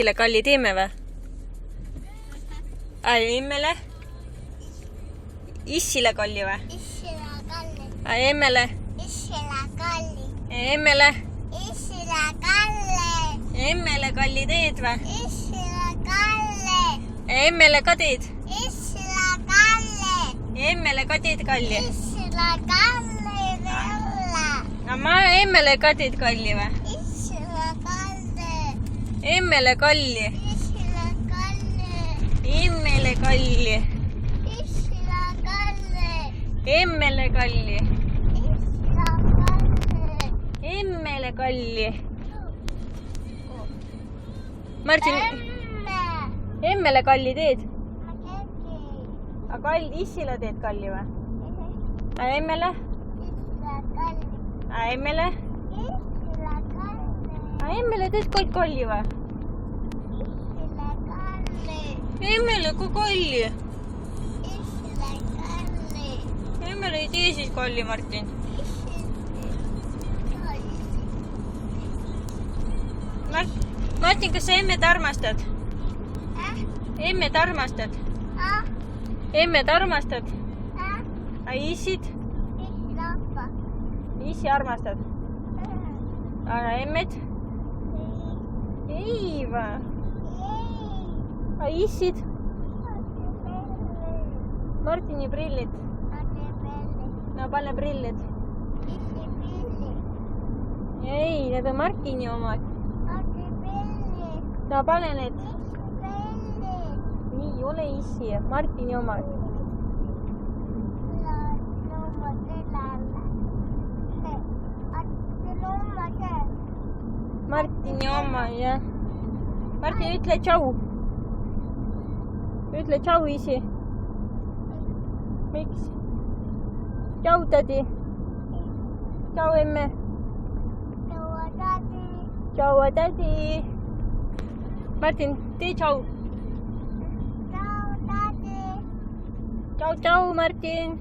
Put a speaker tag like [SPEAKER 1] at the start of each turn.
[SPEAKER 1] Issile Kalli teeme või? Emmele? Issile Kalli või?
[SPEAKER 2] Issile Kalli.
[SPEAKER 1] Emmele?
[SPEAKER 2] Issile Kalli.
[SPEAKER 1] Emmele?
[SPEAKER 2] Issile Kalli.
[SPEAKER 1] Emmele Kalli teed või?
[SPEAKER 2] Issile Kalli.
[SPEAKER 1] Emmele ka teed?
[SPEAKER 2] Issile Kalli.
[SPEAKER 1] Emmele ka teed Kalli?
[SPEAKER 2] Issile Kalli jälle.
[SPEAKER 1] No ma Emmele ka teed Kalli või?
[SPEAKER 2] Issile Kalli.
[SPEAKER 1] Emmele Kalli.
[SPEAKER 2] Issile Kalli.
[SPEAKER 1] Emmele Kalli.
[SPEAKER 2] Issile Kalli.
[SPEAKER 1] Emmele Kalli.
[SPEAKER 2] Issile Kalli.
[SPEAKER 1] Emmele Kalli. Martin,
[SPEAKER 2] Emme.
[SPEAKER 1] Emmele Kalli teed?
[SPEAKER 2] Ma tegin.
[SPEAKER 1] Aga Issile teed Kalli või? Emmele?
[SPEAKER 2] Issile Kalli.
[SPEAKER 1] Emmele?
[SPEAKER 2] Issile Kalli.
[SPEAKER 1] Emmele teed kõik Kalli või?
[SPEAKER 2] Issile Kalli.
[SPEAKER 1] Emmele ka Kalli.
[SPEAKER 2] Issile Kalli.
[SPEAKER 1] Emmele ei tee siis Kalli, Martin. Martin, kas sa emmet armastad? Emmet armastad? Emmet armastad? Issid? Issi armastad? Aga emmet? Ei või? Issid? Martini prillid. No pane prillid. Ei, need on Martini omad. No pane need. Nii, ole Issi. Martini omad. Martini oma, jah. Martin, ütle tšau. Ütle tšau, Issi. Miks? Tšau, tädi. Tšau, emme. Tšau, tädi. Martin, tee tšau. Tšau, tšau, Martin.